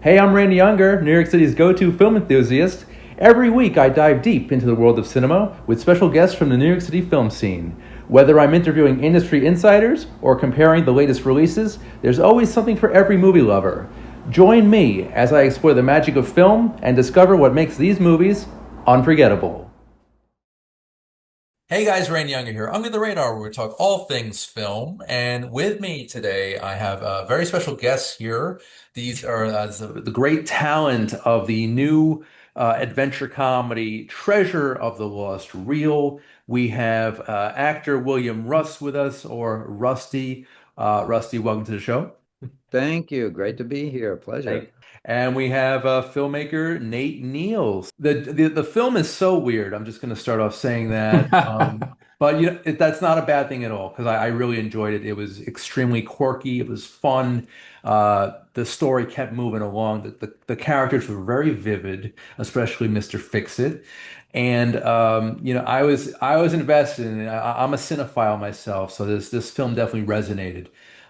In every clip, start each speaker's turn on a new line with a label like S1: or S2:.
S1: Hey, I'm Randy Younger, New York City's go to film enthusiast. Every week, I dive deep into the world of cinema with special guests from the New York City film scene. Whether I'm interviewing industry insiders or comparing the latest releases, there's always something for every movie lover. Join me as I explore the magic of film and discover what makes these movies unforgettable. Hey guys, Rain Younger here. Under the Radar, where we talk all things film. And with me today, I have very special guests here. These are the great talent of the new adventure comedy Treasure of the Lost Reel. We have actor William Russ with us, or Rusty. Rusty, welcome to the show.
S2: Thank you. Great to be here. Pleasure.
S1: And we have filmmaker Nate Neal. The film is so weird. I'm just going to start off saying that. But that's not a bad thing at all because I really enjoyed it. It was extremely quirky. It was fun. The story kept moving along. The characters were very vivid, especially Mr. Fix-It. And I was invested in it. I'm a cinephile myself, so this film definitely resonated.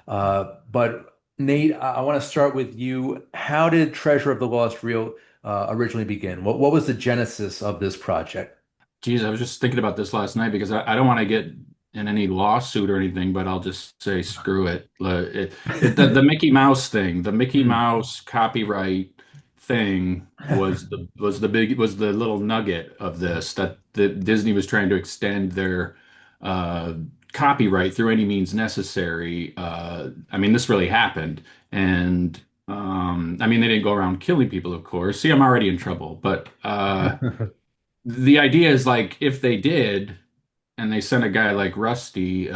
S1: But Nate, I want to start with you. How did Treasure of the Lost Reel originally begin? What was the genesis of this project?
S3: Geez, I was just thinking about this last night because I don't want to get in any lawsuit or anything, but I'll just say screw it. The Mickey Mouse thing, the Mickey
S1: Hmm.
S3: Mouse copyright thing was the little nugget of this that Disney was trying to extend their uh, copyright through any means necessary. I mean, this really happened, and I mean they didn't go around killing people, of course. See, I'm already in trouble, but. The idea is like if they did and they sent a guy like Rusty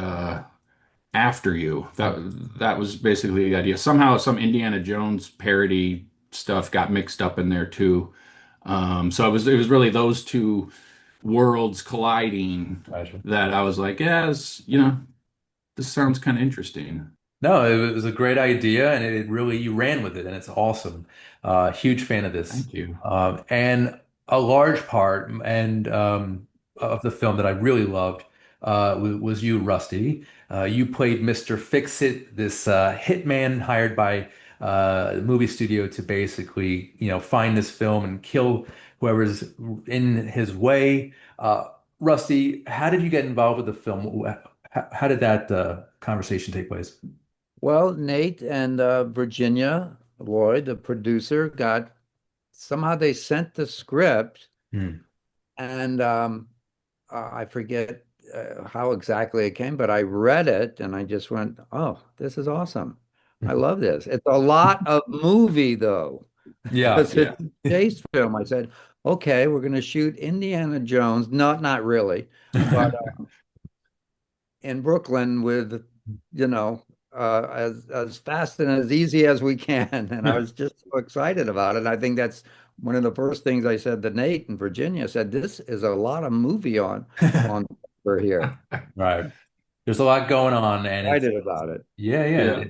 S3: after you, that was basically the idea. Somehow some Indiana Jones parody stuff got mixed up in there too. So it was really those two worlds colliding
S1: Gotcha.
S3: that I was like, yes, this sounds kind of interesting.
S1: No, it was a great idea, and it really you ran with it, and it's awesome. Huge fan of this,
S3: Thank you.
S1: and a large part of the film that I really loved was you, Rusty. You played Mr. Fix-It, this hitman hired by the movie studio to basically, find this film and kill whoever's in his way. Rusty, how did you get involved with the film? How did that conversation take place?
S2: Well, Nate and Virginia Lloyd, the producer, got somehow they sent the script,
S1: Hmm.
S2: and I forget how exactly it came, but I read it and I just went, "Oh, this is awesome! I love this." It's a lot of movie though,
S1: Yeah,
S2: because
S1: yeah.
S2: it's a chase film. I said, "Okay, we're going to shoot Indiana Jones." Not really, but in Brooklyn with, as fast and as easy as we can. And I was just so excited about it. And I think that's one of the first things I said to Nate and Virginia. Said, "This is a lot of movie on paper here."
S1: Right. There's a lot going on, and it's
S2: Excited about it.
S1: yeah, yeah.
S3: Yeah.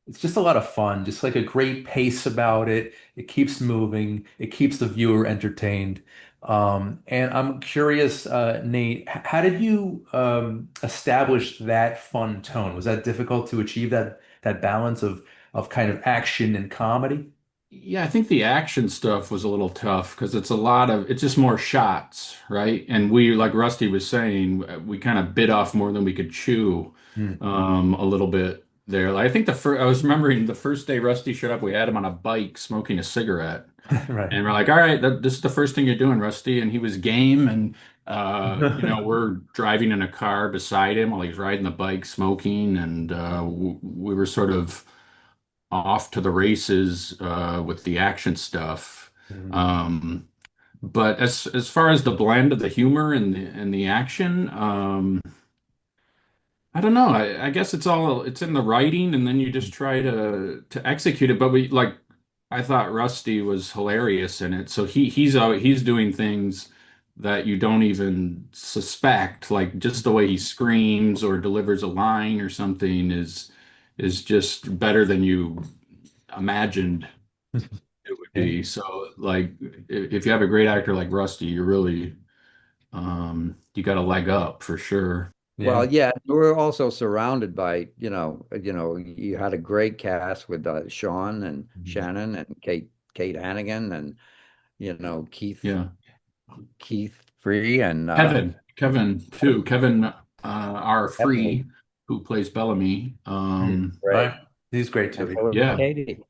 S1: It's just a lot of fun. Just like a great pace about it. It keeps moving. It keeps the viewer entertained. And I'm curious, Nate, how did you establish that fun tone? Was that difficult to achieve that balance of kind of action and comedy?
S3: Yeah, I think the action stuff was a little tough because it's just more shots, right? And like Rusty was saying, we kind of bit off more than we could chew,
S1: Hmm.
S3: a little bit there. Like, I think I was remembering the first day Rusty showed up, we had him on a bike smoking a cigarette.
S1: Right.
S3: And we're like, all right, this is the first thing you're doing, Rusty. And he was game. And, we're driving in a car beside him while he's riding the bike smoking. And we were sort of off to the races with the action stuff.
S1: Mhm.
S3: Um, but as far as the blend of the humor and the action, I don't know. I guess it's in the writing, and then you just try to execute it. But I thought Rusty was hilarious in it. So he's doing things that you don't even suspect, like just the way he screams or delivers a line or something is just better than you imagined it would
S1: Yeah.
S3: be. So like if you have a great actor like Rusty, you got a leg up for sure.
S1: Yeah.
S2: Well, yeah, we're also surrounded by, you had a great cast with Sean and
S1: Mhm.
S2: Shannon and Kate Kate Hannigan and
S3: Yeah.
S2: Keith Free and
S3: Kevin too. Kevin R.
S2: Ebony.
S3: Free, who plays Bellamy.
S2: Great.
S1: Right. He's great
S2: And
S1: too.
S2: so was
S3: Yeah.
S2: Katie.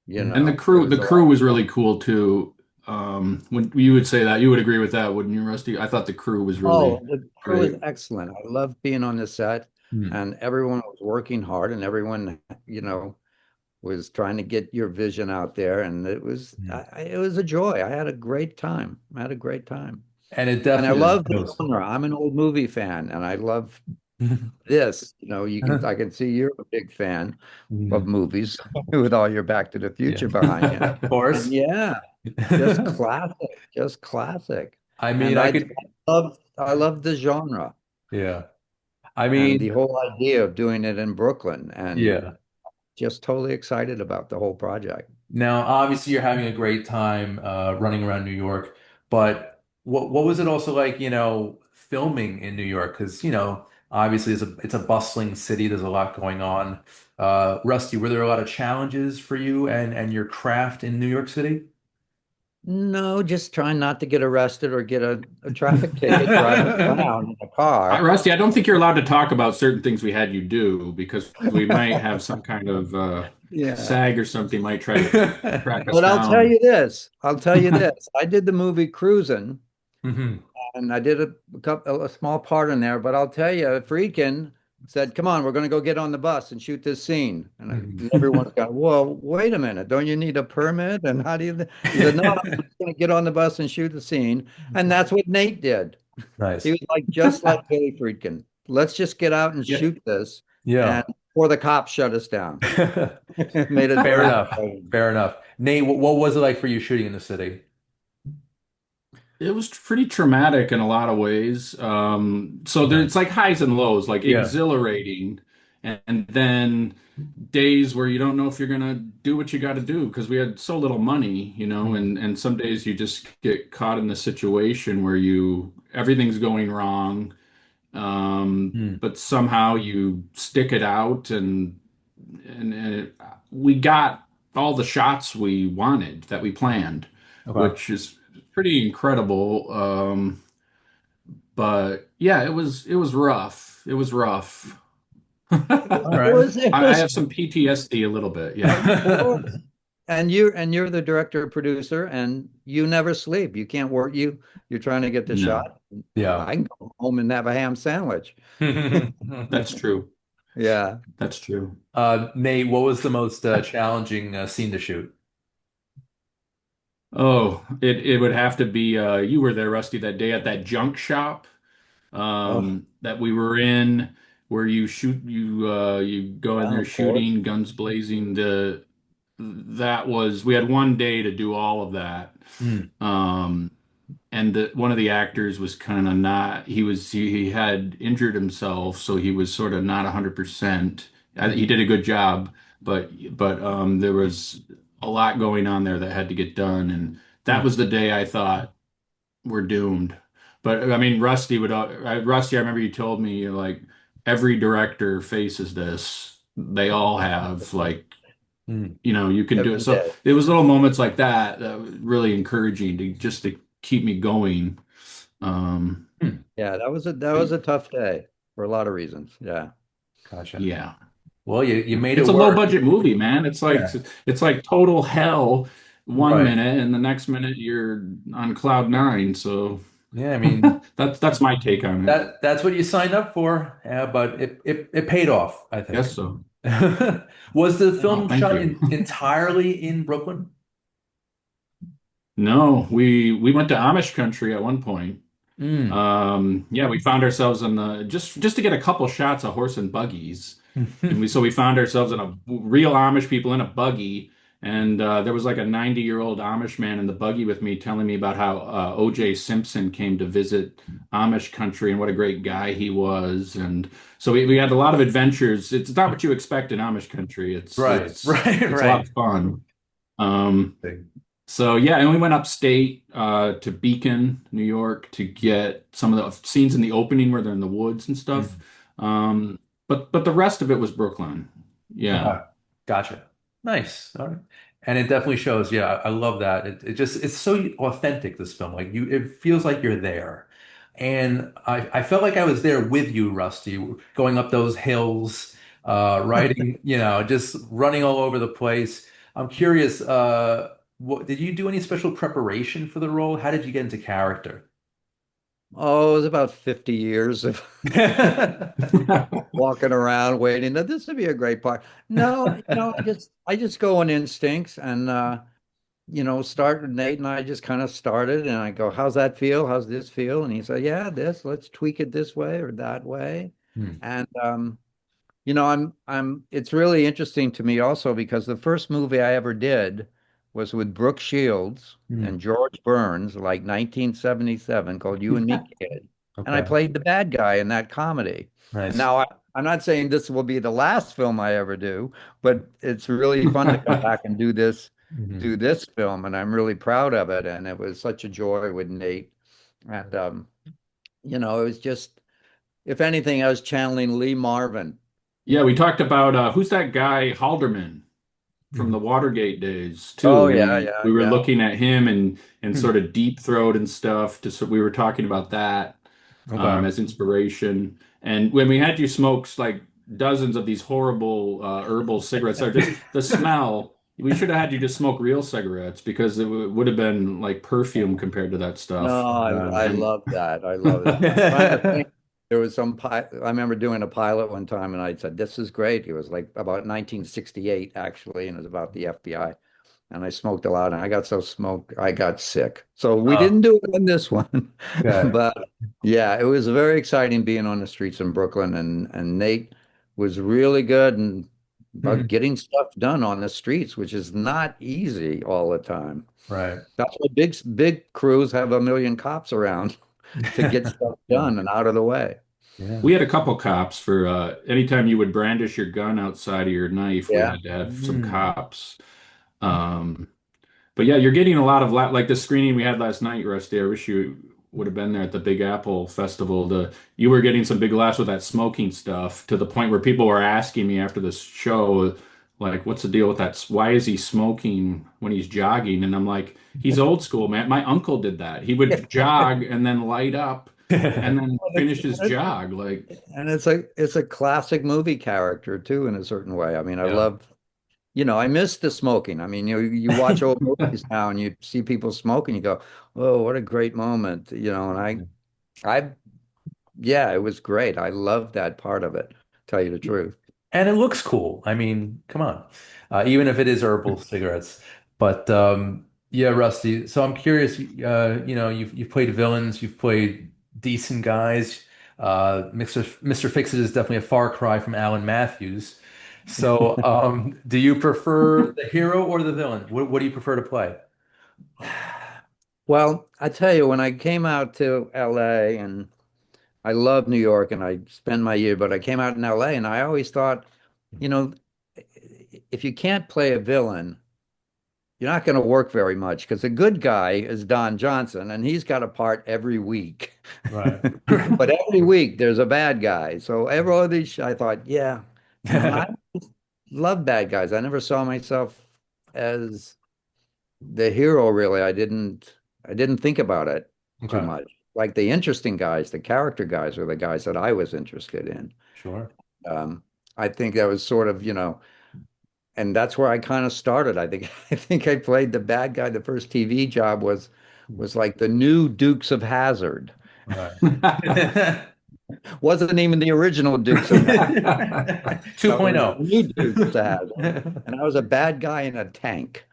S3: And
S2: It
S3: the
S2: was a
S3: crew
S2: lot of
S3: was really
S2: fun.
S3: cool too. When you would say that, you would agree with that, wouldn't you, Rusty? I thought the crew was
S2: Oh,
S3: really
S2: the crew was
S3: great.
S2: excellent. I loved being on the set,
S1: Hmm.
S2: and everyone was working hard, and everyone, was trying to get your vision out there, and
S1: Hmm.
S2: it was a joy. I had a great time. I had a great time,
S1: And it
S2: and I
S1: definitely
S2: love the
S1: shows.
S2: genre. I'm an old movie fan, and I love this. I can see you're a big fan of
S1: Mhm.
S2: movies with all your Back to the
S1: Yeah.
S2: Future behind you.
S1: Of
S2: And
S1: course.
S2: yeah, just classic, just classic.
S1: I mean,
S2: And
S1: I
S2: I
S1: could,
S2: I love the genre
S1: yeah. I
S2: and
S1: mean,
S2: the whole idea of doing it in Brooklyn and
S1: yeah.
S2: just totally excited about the whole project.
S1: Now, obviously, you're having a great time running around New York, but what was it also like, filming in New York? Because, obviously it's a bustling city. There's a lot going on. Rusty, were there a lot of challenges for you and your craft in New York City?
S2: No, just trying not to get arrested or get a traffic ticket driving around in a car.
S3: Rusty, I don't think you're allowed to talk about certain things we had you do because we might have some kind of
S2: Yeah.
S3: SAG or something might try to track us
S2: But I'll tell
S3: down.
S2: you this. I'll tell you this. I did the movie Cruising,
S1: Hmm.
S2: and I did a small part in there, but I'll tell you, Friedkin said, "Come on, we're going to go get on the bus and shoot this scene." And everyone's got, "Well, wait a minute, don't you need a permit?" And how do you? He said, "No, I'm just going to get on the bus and shoot the scene." And that's what Nate did. He
S1: Nice.
S2: was like, just like Billy Friedkin. Let's just get out and
S3: Yeah.
S2: shoot this, and
S1: Yeah.
S2: before the cops shut us down. It made it
S1: Fair
S2: very
S1: enough.
S2: exciting.
S1: Fair enough. Nate, what was it like for you shooting in the city?
S3: It was pretty traumatic in a lot of ways. So there,
S1: Okay.
S3: it's like highs and lows, like
S1: Yeah.
S3: exhilarating, and then days where you don't know if you're gonna do what you got to do because we had so little money,
S1: Mm.
S3: and some days you just get caught in a situation where everything's going wrong,
S1: Mm.
S3: but somehow you stick it out, we got all the shots we wanted that we planned,
S1: Okay.
S3: which is pretty incredible. But yeah, it was rough. It was rough.
S1: All
S2: It
S1: right.
S2: was, it
S3: I
S2: was,
S3: have some PTSD a little bit. Yeah.
S2: of course. And you're the director producer, and you never sleep. You can't work. You're trying to get the
S3: No,
S2: shot.
S1: Yeah.
S2: I can go home and have a ham sandwich.
S3: that's true.
S2: Yeah.
S3: That's true.
S1: Nate, what was the most challenging scene to shoot?
S3: Oh, it would have to be you were there, Rusty, that day at that junk shop
S2: Oh,
S3: that we were in where you go in
S2: yeah,
S3: there
S2: of course.
S3: shooting, guns blazing. The that was we had one day to do all of that.
S1: Mm.
S3: Um, and one of the actors was kind of not he had injured himself, so he was sort of not 100%. He did a good job, but there was a lot going on there that had to get done, and that
S1: Mm.
S3: was the day I thought we're doomed. But I mean, Rusty, I remember you told me like every director faces this. They all have like
S1: Mm.
S3: you can do it.
S2: Every
S3: So
S2: day.
S3: it was little moments like that that were really encouraging to keep me going. Um,
S1: Mm.
S2: Yeah, that was a tough day for a lot of reasons. Yeah.
S1: Gotcha.
S3: yeah,
S1: Well, you made it
S3: it's a low
S1: work.
S3: budget movie, man.
S1: Yeah.
S3: It's like total hell one
S1: Right.
S3: minute, and the next minute you're on cloud nine. So
S1: Yeah, I mean
S3: that's my take on it.
S1: that's what you signed up for. Yeah, but it paid off, I think.
S3: Guess so.
S1: Was the
S3: Oh,
S1: film
S3: thank
S1: shot
S3: you.
S1: entirely in Brooklyn?
S3: No, we went to Amish country at one point.
S1: Mm.
S3: Yeah, we found ourselves in the just to get a couple shots of horse and buggies, and we found ourselves in a real Amish people in a buggy, and there was like a 90-year-old Amish man in the buggy with me telling me about how O.J. Simpson came to visit Amish country and what a great guy he was, and so we had a lot of adventures. It's not what you expect in Amish country. It's
S1: Right,
S3: it's
S1: right,
S3: it's a lot
S1: right.
S3: of fun. Um, so yeah, and we went upstate to Beacon, New York, to get some of the scenes in the opening where they're in the woods and stuff.
S1: Mm.
S3: But the rest of it was Brooklyn. Yeah.
S1: Okay. Gotcha. Nice. All right. And it definitely shows. Yeah, I love that. It just it's so authentic, this film. Like you it feels like you're there. And I felt like I was there with you, Rusty, going up those hills, riding, just running all over the place. I'm curious, did you do any special preparation for the role? How did you get into character?
S2: Oh, it was about 50 years of walking around waiting that this would be a great part. No, I just go on instincts and start Nate and I just kind of started and I go, how's that feel? How's this feel? And he said, yeah, let's tweak it this way or that way.
S1: Hmm.
S2: And it's really interesting to me also because the first movie I ever did was with Brooke Shields
S1: Hmm.
S2: and George Burns, like 1977, called You and Me Kid. And I
S1: Okay.
S2: played the bad guy in that comedy. And
S1: Nice.
S2: now I'm not saying this will be the last film I ever do, but it's really fun to come back and
S1: Mhm.
S2: do this film, and I'm really proud of it. And it was such a joy with Nate. And it was just, if anything, I was channeling Lee Marvin.
S3: Yeah, we talked about who's that guy Halderman from
S1: Mhm.
S3: the Watergate days too.
S2: Oh yeah,
S3: We
S2: yeah,
S3: were
S2: yeah.
S3: looking at him and
S1: Hmm.
S3: sort of Deep Throat and stuff. So we were talking about that
S1: Okay.
S3: as inspiration. And when we had you smoke like dozens of these horrible herbal cigarettes, or just the smell, we should have had you just smoke real cigarettes because it would have been like perfume compared to that
S2: No,
S3: stuff.
S2: I
S3: And
S2: love that. I love that. I'm trying to think. There was I remember doing a pilot one time and I said, this is great. It was like about 1968 actually, and it was about the FBI. And I smoked a lot and I got so smoked, I got sick. So we
S1: Oh,
S2: didn't do it in this one.
S1: okay.
S2: But yeah, it was very exciting being on the streets in Brooklyn and Nate was really good and about
S1: Mhm.
S2: getting stuff done on the streets, which is not easy all the time.
S1: Right.
S2: That's why big crews have a million cops around to get stuff
S1: Yeah.
S2: done and out of the way.
S1: Yeah.
S3: we had a couple cops for anytime you would brandish your gun outside of your knife, we
S2: Yeah.
S3: had to have some
S1: Mm.
S3: cops. Um, But yeah, you're getting a lot of like the screening we had last night, Rusty. I wish you would have been there at the Big Apple Festival. You were getting some big laughs with that smoking stuff to the point where people were asking me after the show, like, "What's the deal with that? Why is he smoking when he's jogging?" And I'm like, "He's old school, man. My uncle did that. He would jog and then light up and then finish his jog." Like,
S2: And it's a classic movie character too, in a certain way. I mean,
S1: Yeah.
S2: I miss the smoking. I mean, you watch old movies now and you see people smoking, you go, oh, what a great moment. And yeah, it was great. I loved that part of it, tell you the truth.
S1: And it looks cool. I mean, come on. Even if it is herbal cigarettes. But yeah, Rusty. So I'm curious, you've played villains, you've played decent guys. Mr. Fix-It is definitely a far cry from Alan Matthews. So do you prefer the hero or the villain? What do you prefer to play?
S2: Well, I tell you, when I came out to LA and I love New York and I spend my year, but I came out in LA and I always thought, you know, if you can't play a villain, you're not going to work very much because a good guy is Don Johnson and he's got a part every week.
S1: Right.
S2: But every week there's a bad guy. So every all these, I thought, yeah, and I love bad guys. I never saw myself as the hero, really. I didn't think about it too
S1: Okay.
S2: much. Like the interesting guys, the character guys were the guys that I was interested in.
S1: Sure.
S2: Um, I think that was sort of, and that's where I kind of started. I think I think I played the bad guy. The first TV job was like the new Dukes of Hazzard.
S1: Right.
S2: Wasn't even the original Dukes of Hazzard. So it was the
S1: 2.0.
S2: new Dukes of Hazzard. And I was a bad guy in a tank.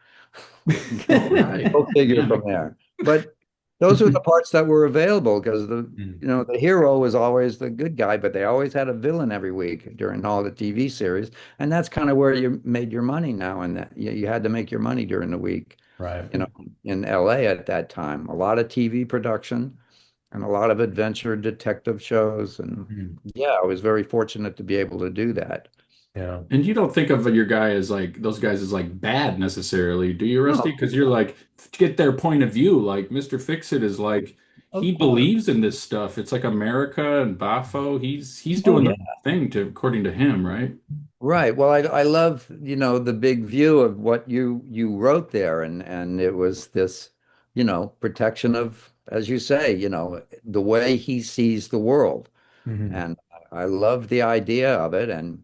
S3: all right.
S2: Go figure
S3: Yeah.
S2: from there. But those were the parts that were available because
S1: Mm.
S2: the hero was always the good guy, but they always had a villain every week during all the TV series. And that's kind of where you made your money now. And that you had to make your money during the week,
S1: Right.
S2: you know, in LA at that time. A lot of TV production and a lot of adventure detective shows. And
S1: Mm.
S2: yeah, I was very fortunate to be able to do that.
S1: Yeah.
S3: And you don't think of your guy as like those guys as like bad necessarily, do you, Rusty?
S2: No,
S3: Because you're like to get their point of view. Like Mr. Fix-It is like
S2: of
S3: he
S2: course.
S3: believes in this stuff. It's like America and Bafo. He's
S2: Oh
S3: doing the
S2: yeah.
S3: right thing to according to him, right?
S2: Right. Well, I love, the big view of what you wrote there, and it was this, protection of, as you say, the way he sees the world.
S1: Hmm.
S2: And I love the idea of it. And,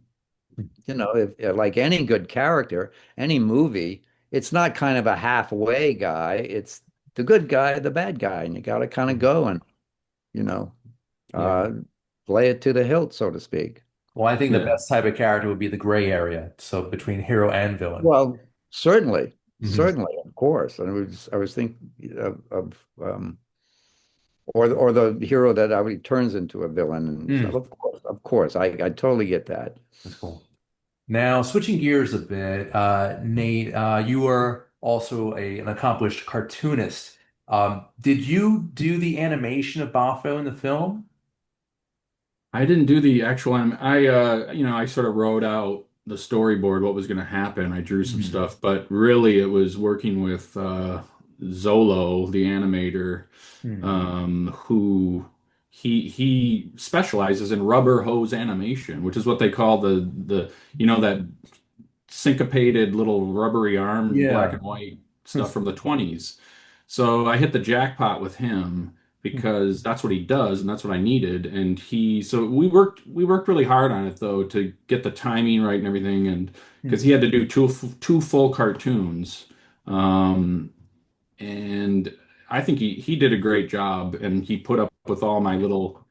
S2: if like any good character, any movie, it's not kind of a halfway guy. It's the good guy, the bad guy, and you got to kind of go and, you know,
S1: Yeah.
S2: uh, play it to the hilt, so to speak.
S1: Well, I think the
S3: Yeah.
S1: best type of character would be the gray area, so between hero and villain.
S2: Well, certainly,
S1: Hmm.
S2: certainly, of course. And I was thinking of or the hero that actually turns into a villain. And so,
S1: Mm,
S2: of course, I totally get that.
S1: that's cool. Now, switching gears a bit, Nate, you are also an accomplished cartoonist. Did you do the animation of Bafo in the film?
S3: I didn't do the actual I sort of wrote out the storyboard, what was going to happen. I drew some
S1: Mhm.
S3: stuff, but really it was working with Zolo, the animator,
S1: Hmm.
S3: who he specializes in rubber hose animation, which is what they call that syncopated little rubbery arm black
S1: Yeah.
S3: and white stuff from the 20s. So I hit the jackpot with him because that's what he does and that's what I needed. And so we worked really hard on it though to get the timing right and everything, and because he had to do two full cartoons. Um, and I think he did a great job, and he put up with all my little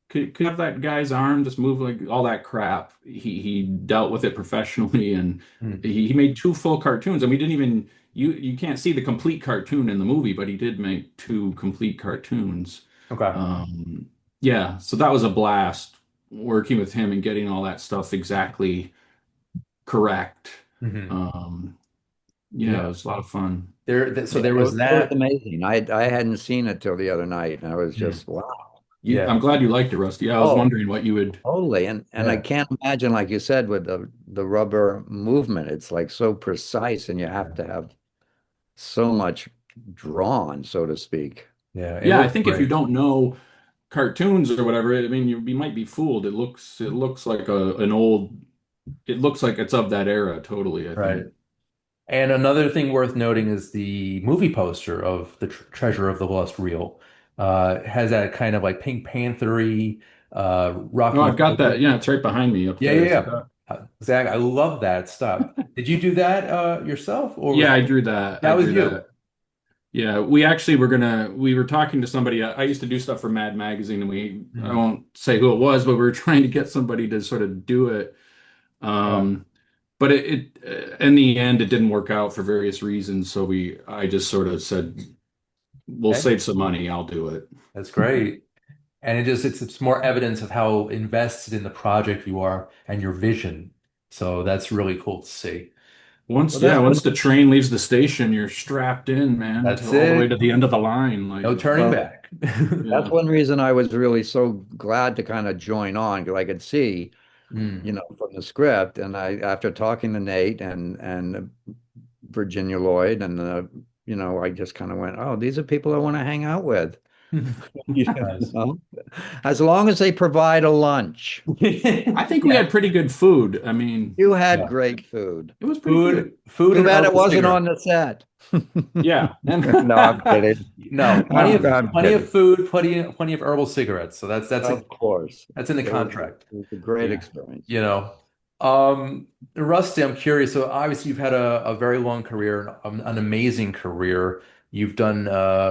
S3: could have that guy's arm just move like all that crap. He dealt with it professionally, and
S1: Hmm.
S3: he made two full cartoons. And we didn't even you can't see the complete cartoon in the movie, but he did make two complete cartoons.
S1: Okay.
S3: Um, yeah, so that was a blast working with him and getting all that stuff exactly correct.
S1: Hmm.
S3: Um, yeah, it
S1: Yeah.
S3: was a lot of fun.
S1: So
S2: Yeah,
S1: there was
S2: it was
S1: that.
S2: amazing. I hadn't seen it till the other night, and I was
S1: Hmm.
S2: just wow.
S3: I'm
S1: Yeah.
S3: glad you liked it, Rusty. Yeah, I was
S2: Oh,
S3: wondering what you would.
S2: totally. And I
S1: Yeah.
S2: can't imagine, like you said, with the rubber movement, it's like so precise, and you have
S1: Yeah.
S2: to have so much drawn, so to speak.
S1: Yeah. It
S3: Yeah, I
S1: looked
S3: think if you
S1: great.
S3: don't know cartoons or whatever, I mean, you might be fooled. It looks like an old. It looks like it's of that era, totally, I
S1: Right.
S3: think.
S1: And another thing worth noting is the movie poster of the Treasure of the Lost Reel. Has that kind of like Pink Panther-y,
S3: Oh,
S1: Rocky
S3: I've got that.
S1: Balboa.
S3: Yeah, it's right behind me up
S1: Yeah,
S3: there.
S1: yeah,
S3: See
S1: yeah.
S3: that?
S1: Zach, I love that stuff. Did you do that yourself, or was
S3: Yeah,
S1: that
S3: I drew that.
S1: that
S3: I
S1: was
S3: drew
S1: you?
S3: that. Yeah, we actually we were talking to somebody. I used to do stuff for Mad Magazine, and I
S1: Hmm.
S3: won't say who it was, but we were trying to get somebody to sort of do it.
S1: Yeah.
S3: Um, but in the end, it didn't work out for various reasons. So I just sort of said, we'll
S1: Hey,
S3: save some money. I'll do it.
S1: that's great. And it's more evidence of how invested in the project you are and your vision. So that's really cool to see.
S3: Once,
S1: Well,
S3: yeah,
S1: that
S3: once the train leaves the station, you're strapped in, man, to
S1: that's
S3: all the way to
S1: it.
S3: the end of the line. Like,
S1: No turning
S2: Well,
S1: back.
S2: that's
S3: yeah.
S2: one reason I was really so glad to kind of join on because I could see,
S1: Mm.
S2: from the script, and after talking to Nate and Virginia Lloyd, and I just kind of went, oh, these are people I want to hang out with. You
S1: Nice.
S2: know, as long as they provide a lunch.
S3: I think we
S1: Yeah.
S3: had pretty good food. I mean,
S2: You had
S1: Yeah.
S2: great food.
S3: it was pretty good.
S1: Food
S2: Too
S1: and
S2: bad it
S1: herbal
S2: wasn't on
S1: cigarette.
S2: the set.
S3: Yeah. And
S2: No, I'm kidding.
S1: No,
S2: I'm
S1: plenty of
S2: kidding.
S1: food, plenty of herbal cigarettes. So
S2: Of course.
S1: that's in the
S2: It was,
S1: contract.
S2: it was a great
S3: yeah.
S2: experience.
S1: You know. Rusty, I'm curious. So obviously you've had a very long career, an amazing career. You've done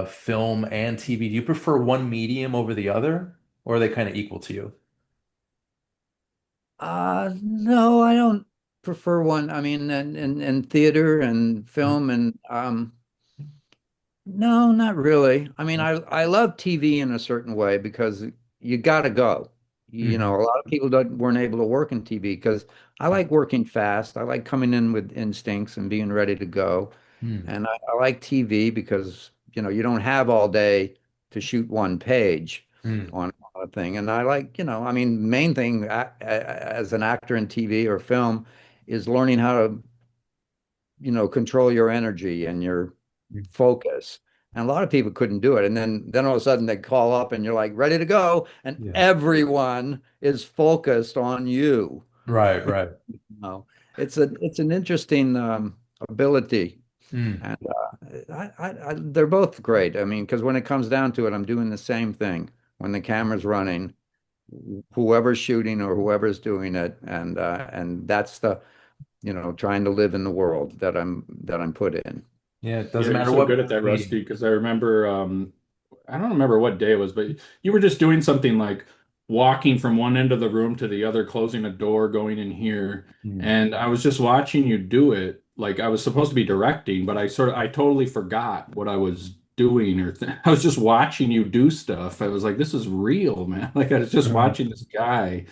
S1: film and TV. Do you prefer one medium over the other, or are they kind of equal to you?
S2: No, I don't prefer one. I mean, in theater and film and no, not really. I mean, I love TV in a certain way because you got to go.
S1: Hmm.
S2: A lot of people don't weren't able to work in TV because I like working fast. I like coming in with instincts and being ready to go.
S1: Hmm.
S2: And I like TV because, you don't have all day to shoot one page
S1: Hmm.
S2: on a thing. And I like, I mean, main thing as an actor in TV or film is learning how to, control your energy and your focus. And a lot of people couldn't do it. And then all of a sudden they call up and you're like ready to go, and
S1: Yeah.
S2: everyone is focused on you.
S1: Right, right.
S2: No, it's an interesting ability,
S1: Mm,
S2: and they're both great. I mean, because when it comes down to it, I'm doing the same thing when the camera's running, whoever's shooting or whoever's doing it, and that's the trying to live in the world that I'm put in.
S1: yeah, it
S3: Yeah,
S1: doesn't
S3: you're
S1: matter
S3: so
S1: what
S3: good at that,
S1: medium.
S3: Rusty, because I remember I don't remember what day it was, but you were just doing something like walking from one end of the room to the other, closing a door, going in here.
S1: Mm,
S3: And I was just watching you do it. Like I was supposed to be directing, but I totally forgot what I was doing or th I was just watching you do stuff. I was like, this is real, man. Like I was just
S1: mm,
S3: watching this guy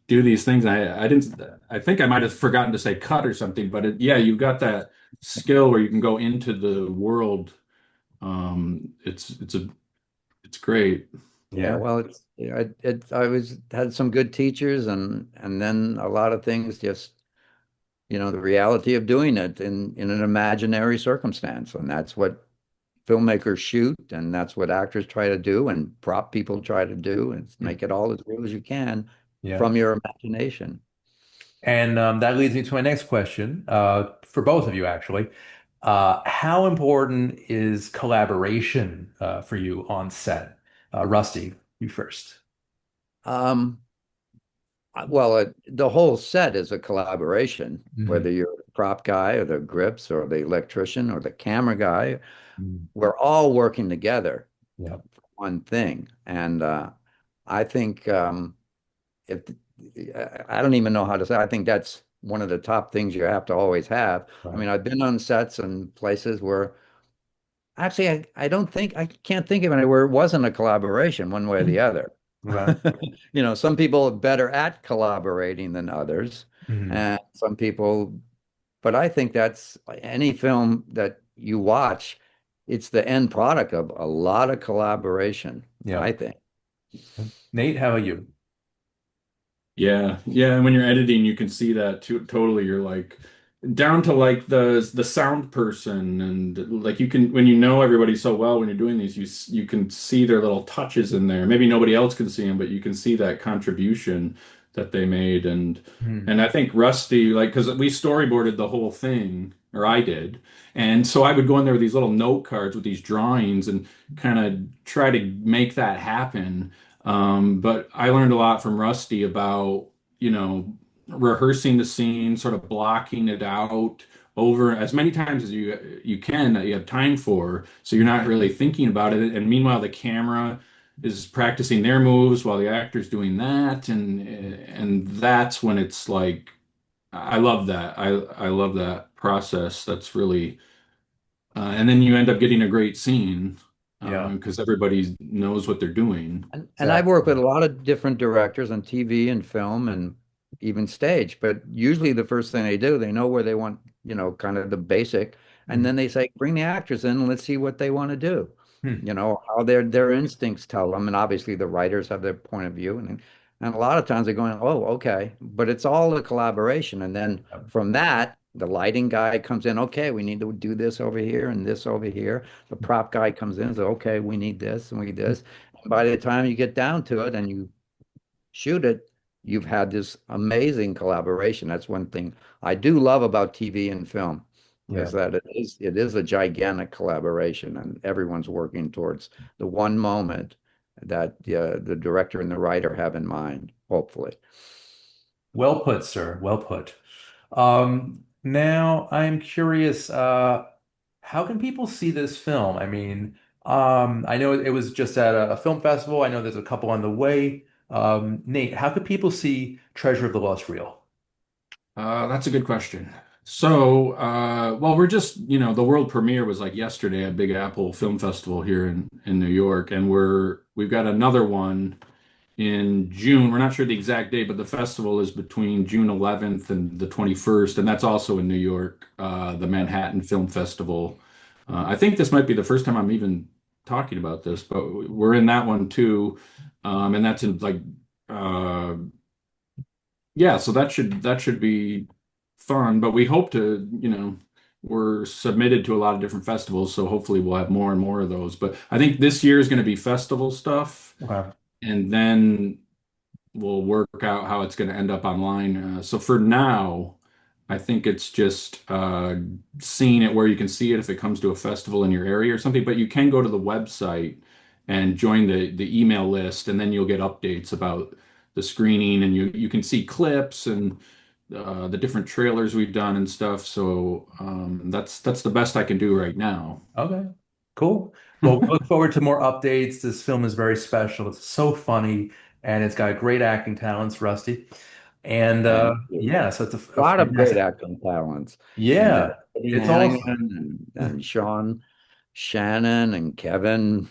S3: do these things. I didn't, I think I might have forgotten to say cut or something, but yeah, you've got that skill where you can go into the world. It's great.
S2: Yeah,
S1: yeah.
S2: well, I was had some good teachers, and then a lot of things just the reality of doing it in an imaginary circumstance, and that's what filmmakers shoot, and that's what actors try to do, and prop people try to do, and
S1: Mm,
S2: make it all as real as you can
S1: yeah.
S2: from your imagination.
S1: And that leads me to my next question, for both of you, actually. How important is collaboration for you on set? Rusty, you first.
S2: Um, well, the whole set is a collaboration,
S1: Hmm.
S2: whether you're the prop guy or the grips or the electrician or the camera guy.
S1: Mm,
S2: We're all working together
S1: yeah,
S2: for one thing. And I think if I don't even know how to say, I think that's one of the top things you have to always have. I
S1: right.
S2: mean, I've been on sets and places where actually I don't think I can't think of any where it wasn't a collaboration one way or the other.
S1: Okay.
S2: Some people are better at collaborating than others,
S1: Mhm.
S2: and some people, but I think that's any film that you watch, it's the end product of a lot of collaboration,
S1: Yeah.
S2: I think.
S1: Nate, how about you?
S3: Yeah, yeah. And when you're editing, you can see that too, totally. You're like down to like the sound person, and like you can when you know everybody so well when you're doing these, you can see their little touches in there. Maybe nobody else can see them, but you can see that contribution that they made.
S1: Mhm.
S3: And I think Rusty, like, because we storyboarded the whole thing, or I did, and so I would go in there with these little note cards with these drawings and kind of try to make that happen. But I learned a lot from Rusty about, you know, rehearsing the scene, sort of blocking it out over as many times as you can that you have time for, so you're not really thinking about it. And meanwhile, the camera is practicing their moves while the actor's doing that, and that's when it's like I love that. I love that process. That's really and then you end up getting a great scene
S1: Yeah,
S3: because everybody knows what they're doing.
S2: And I've worked
S1: exactly.
S2: with a lot of different directors on TV and film and even stage, but usually the first thing they do, they know where they want, kind of the basic, and
S1: Mhm.
S2: then they say, bring the actors in and let's see what they want to do.
S1: Hmm.
S2: How their instincts tell them, and obviously the writers have their point of view, and a lot of times they're going, oh, okay, but it's all a collaboration, and then from that, the lighting guy comes in, okay, we need to do this over here and this over here. The prop guy comes in and says, okay, we need this and we need this. By the time you get down to it and you shoot it, you've had this amazing collaboration. That's one thing I do love about TV and film
S1: Yeah.
S2: is that it is a gigantic collaboration and everyone's working towards the one moment that the director and the writer have in mind, hopefully.
S1: Well put, sir. Well put. Now I'm curious, how can people see this film? I mean, I know it was just at a film festival. I know there's a couple on the way. Nate, how could people see Treasure of the Lost Reel?
S3: That's a good question. So, well, we're just, the world premiere was like yesterday at Big Apple Film Festival here in New York, and we've got another one in June. We're not sure the exact date, but the festival is between June 11th and the 21st, and that's also in New York, the Manhattan Film Festival. I think this might be the first time I'm even talking about this, but we're in that one too, and that's in like uh, yeah, so that should be fun, but we hope to, we're submitted to a lot of different festivals, so hopefully we'll have more and more of those. But I think this year is going to be festival stuff,
S1: Okay.
S3: and then we'll work out how it's going to end up online. So for now, I think it's just seeing it where you can see it if it comes to a festival in your area or something. But you can go to the website and join the email list, and then you'll get updates about the screening, and you can see clips and the different trailers we've done and stuff. So that's the best I can do right now.
S1: Okay, cool. Well, we look forward to more updates. This film is very special. It's so funny, and it's got great acting talents, Rusty. And
S2: Thank you.
S1: yeah, so it's
S2: A
S1: a
S2: lot of great
S1: fantastic.
S2: acting talents in
S1: Yeah,
S2: there. Eddie
S1: it's
S2: Hannigan
S1: awesome.
S2: and Sean Shannon and Kevin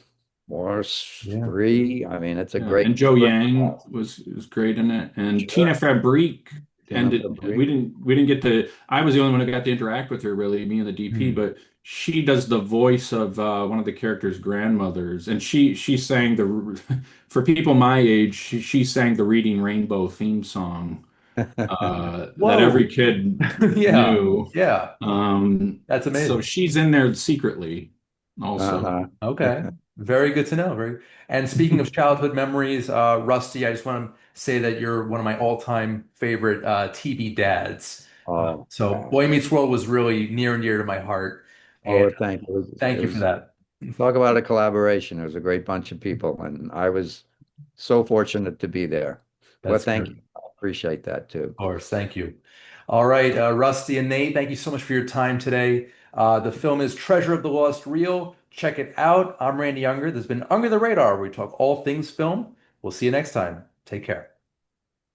S2: Morris
S1: Yeah.
S2: Free. I mean, it's a
S3: Yeah, and Joe
S2: great
S3: Yang
S2: cast.
S3: was great in it, and Tina
S2: Sure.
S3: Fabrique
S2: Jennifer
S3: ended. We
S2: Bree.
S3: didn't get to. I was the only one who got to interact with her, really, me and the DP.
S1: Hmm.
S3: But she does the voice of one of the characters' grandmothers, and she sang the for people my age. She sang the Reading Rainbow theme song that every
S1: Whoa.
S3: kid
S1: Yeah,
S3: knew.
S1: yeah, that's
S3: So
S1: amazing.
S3: she's in there secretly, also.
S2: Uh-huh.
S1: Okay. Very good to know. Very. And speaking of childhood memories, Rusty, I just want to say that you're one of my all-time favorite TV dads.
S2: Oh,
S1: So
S2: yeah.
S1: Boy Meets World was really near and dear to my heart, and
S2: Oh, thank you.
S1: thank you for that.
S2: Talk about a collaboration. It was a great bunch of people, and I was so fortunate to be there. Well,
S1: That's
S2: thank
S1: good.
S2: you. I appreciate that too.
S1: Of course. Thank you. All right, Rusty and Nate, thank you so much for your time today. The film is Treasure of the Lost Reel. Check it out. I'm Randy Unger. This has been Under the Radar, where we talk all things film. We'll see you next time. Take care.